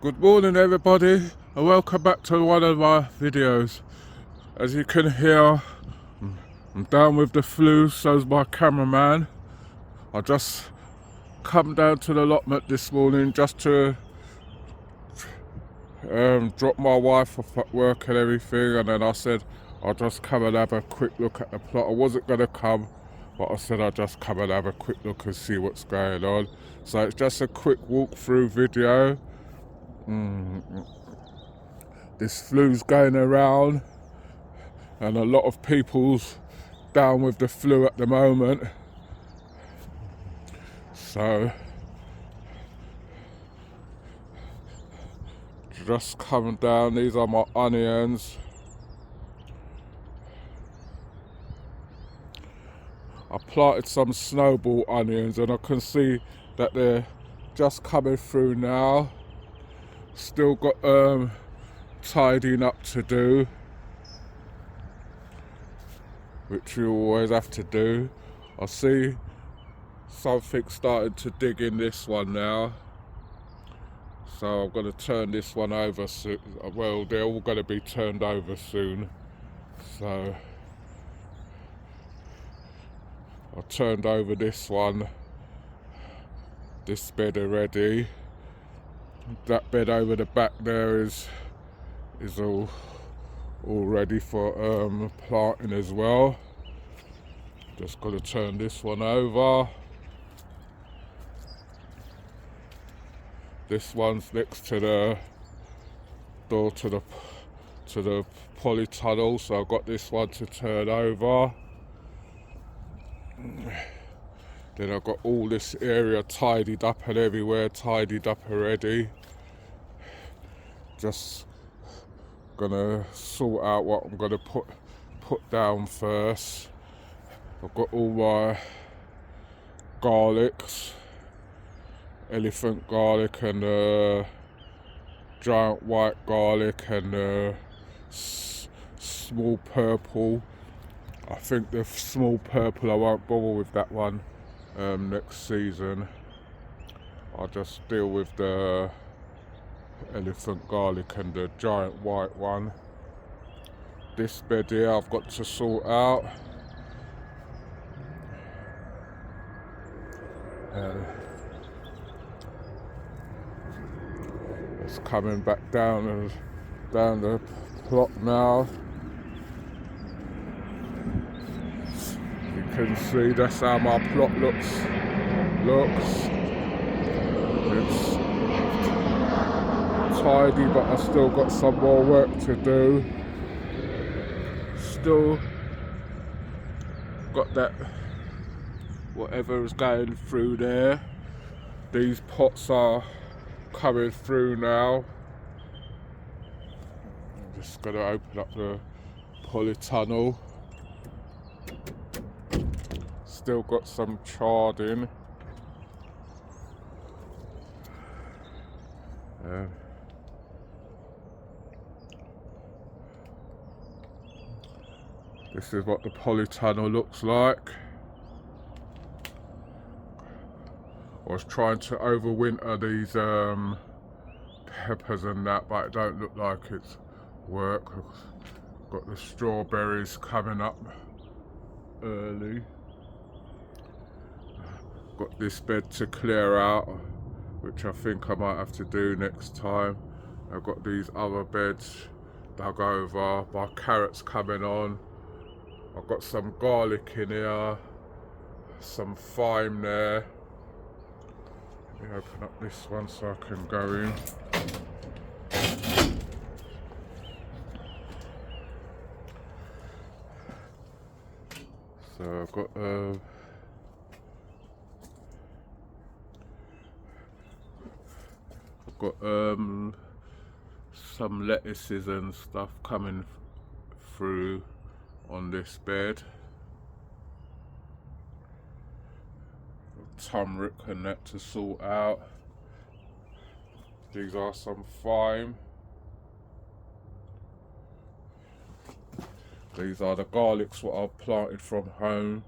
Good morning everybody, and welcome back to one of my videos. As you can hear, I'm down with the flu, so's my cameraman. I just come down to the allotment this morning just to drop my wife off at work and everything, and then I said I'll just come and have a quick look at the plot. I wasn't going to come, but I said I'll just come and have a quick look and see what's going on. So it's just a quick walkthrough video. This flu's going around and a lot of people's down with the flu at the moment. So just coming down, these are my onions. I planted some snowball onions and I can see that they're just coming through now. Still got tidying up to do, which you always have to do. I see something starting to dig in this one now, so I'm going to turn this one over soon. Well, they're all going to be turned over soon, so I turned over this one, this bed already. That bed over the back there is all ready for planting as well. Just got to turn this one over. This one's next to the door to the polytunnel, so I've got this one to turn over. Then I've got all this area tidied up and everywhere tidied up already. Just gonna sort out what I'm gonna put down first. I've got all my garlics, elephant garlic and giant white garlic and small purple. I think the small purple, I won't bother with that one next season. I'll just deal with the elephant garlic and the giant white one. This bed here I've got to sort out. It's coming back down the plot now. You can see that's how my plot looks. It's tidy, but I still got some more work to do. Still got that whatever is going through there. These pots are coming through now. I'm just gonna open up the polytunnel. Still got some chard in. This is what the polytunnel looks like. I was trying to overwinter these peppers and that, but it don't look like it's work. Got the strawberries coming up early. Got this bed to clear out, which I think I might have to do next time. I've got these other beds dug over. My carrots coming on. I've got some garlic in here, some thyme there. Let me open up this one so I can go in. So I've got some lettuces and stuff coming through on this bed. Turmeric and that to sort out. These are some thyme. These are the garlics what I've planted from home.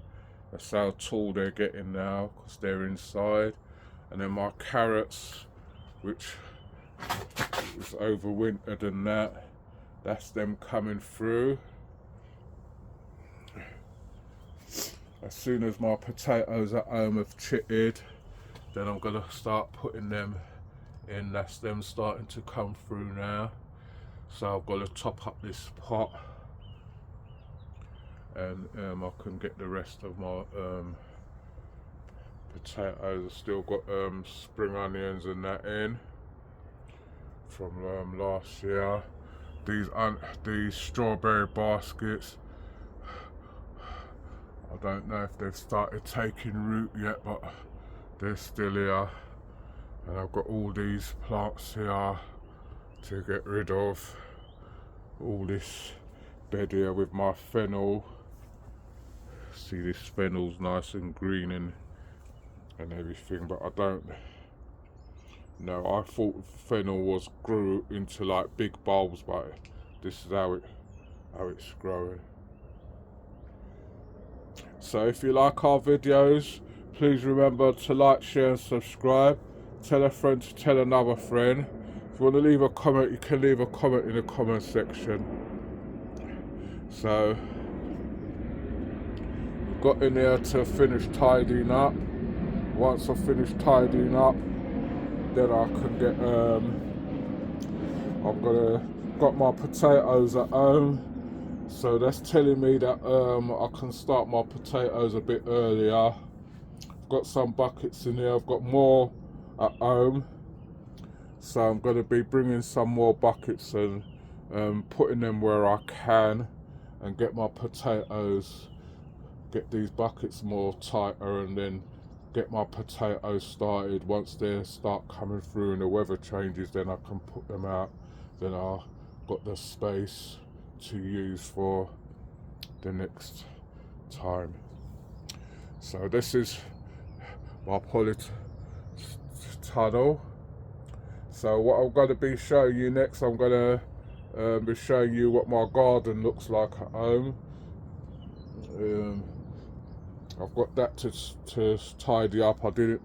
That's how tall they're getting now because they're inside. And then my carrots, which it's overwintered and that. That's them coming through. As soon as my potatoes at home have chitted, then I'm gonna start putting them in. That's them starting to come through now. So I've got to top up this pot, and I can get the rest of my potatoes. I've still got spring onions and that in from last year. These strawberry baskets, I don't know if they've started taking root yet, but they're still here. And I've got all these plants here to get rid of. All this bed here with my fennel. See, this fennel's nice and green and everything, but I don't know. I thought fennel grew into like big bulbs, but this is how it's growing. So if you like our videos, please remember to like, share and subscribe. Tell a friend to tell another friend. If you want to leave a comment, you can leave a comment in the comment section. So got in there to finish tidying up. Once I finish tidying up, then I can get got my potatoes at home. So that's telling me that I can start my potatoes a bit earlier. I've got some buckets in here. I've got more at home, so I'm going to be bringing some more buckets and putting them where I can, and get my potatoes, get these buckets more tighter, and then get my potatoes started. Once they start coming through and the weather changes, then I can put them out. Then I've got the space to use for the next time. So this is my polytunnel. So what I'm going to be showing you next, I'm going to be showing you what my garden looks like at home. I've got that to tidy up. I didn't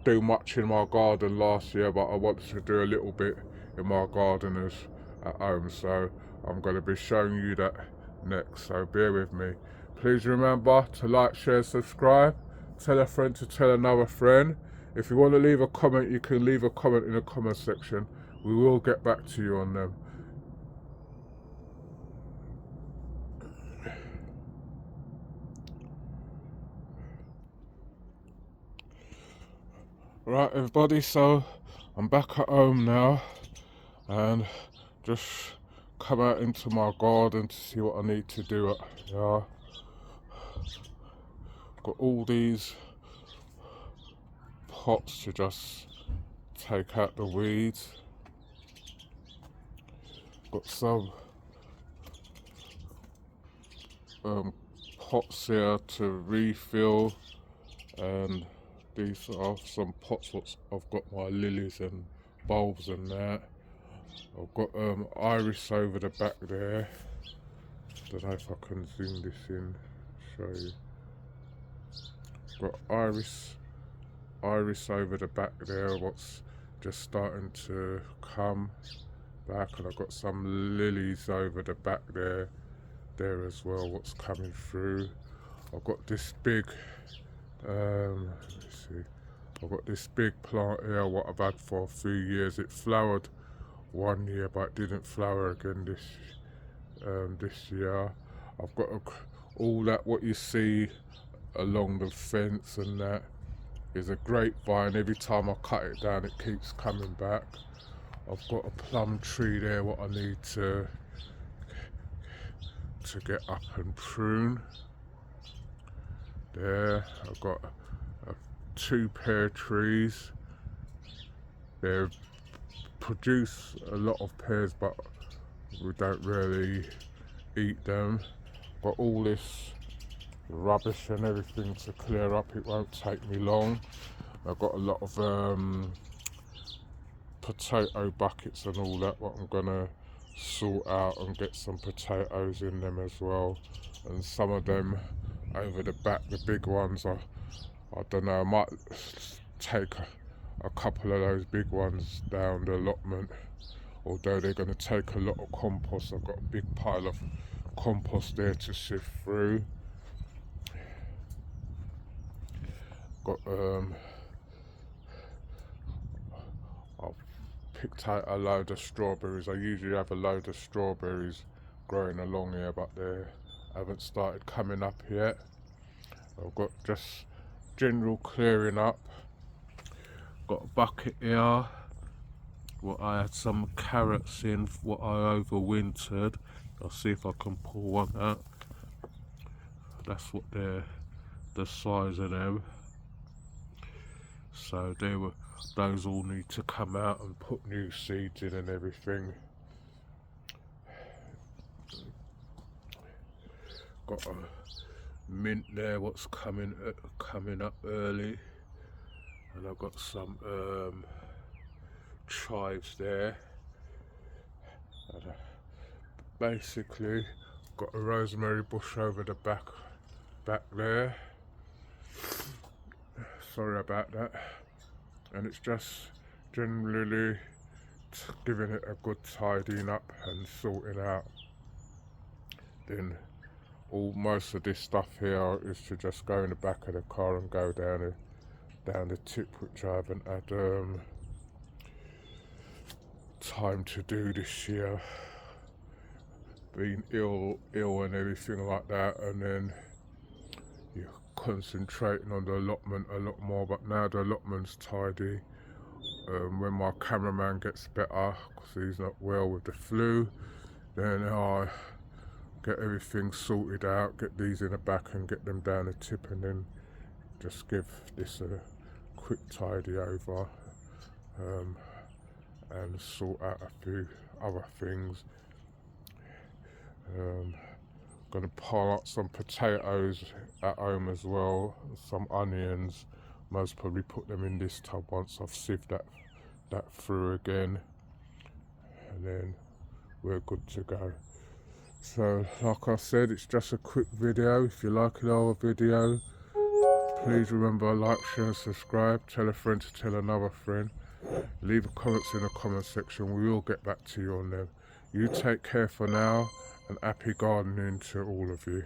do much in my garden last year, but I wanted to do a little bit in my garden at home, so I'm going to be showing you that next, so bear with me. Please remember to like, share, subscribe. Tell a friend to tell another friend. If you want to leave a comment, you can leave a comment in the comment section. We will get back to you on them. Right everybody, so I'm back at home now and just come out into my garden to see what I need to do at here. Got all these pots to just take out the weeds. Got some pots here to refill, and these are some pots what I've got my lilies and bulbs and that. I've got iris over the back there. Don't know if I can zoom this in, show you. Got iris over the back there, what's just starting to come back, and I've got some lilies over the back there as well, what's coming through. I've got this big let's see, I've got this big plant here what I've had for a few years. It flowered one year but it didn't flower again this year. I've got all that what you see along the fence and that is a grapevine. Every time I cut it down it keeps coming back. I've got a plum tree there what I need to get up and prune. There, I've got 2 pear trees. They produce a lot of pears, but we don't really eat them. Got all this rubbish and everything to clear up. It won't take me long. I've got a lot of potato buckets and all that what I'm gonna sort out and get some potatoes in them as well. And some of them over the back, the big ones, I don't know, I might take a couple of those big ones down the allotment, although they're going to take a lot of compost. I've got a big pile of compost there to sift through. Got I've picked out a load of strawberries. I usually have a load of strawberries growing along here, but they haven't started coming up yet. I've got just general clearing up. Got a bucket here what I had some carrots in, what I overwintered. I'll see if I can pull one out. That's what they're the size of them. So those all need to come out and put new seeds in and everything. Got a mint there what's coming up early, and I've got some chives there, and basically got a rosemary bush over the back there. Sorry about that. And it's just generally giving it a good tidying up and sorting out. Then most of this stuff here is to just go in the back of the car and go down the tip, which I haven't had time to do this year. Being ill and everything like that, and then you're concentrating on the allotment a lot more. But now the allotment's tidy. When my cameraman gets better, because he's not well with the flu, then I get everything sorted out, get these in the back and get them down the tip, and then just give this a quick tidy over and sort out a few other things. Gonna pile up some potatoes at home as well, some onions. Most probably put them in this tub once I've sieved that through again, and then we're good to go. So like I said, it's just a quick video. If you like our video, please remember, like, share and subscribe. Tell a friend to tell another friend. Leave a comments in the comment section. We will get back to you on them. You take care for now, and happy gardening to all of you.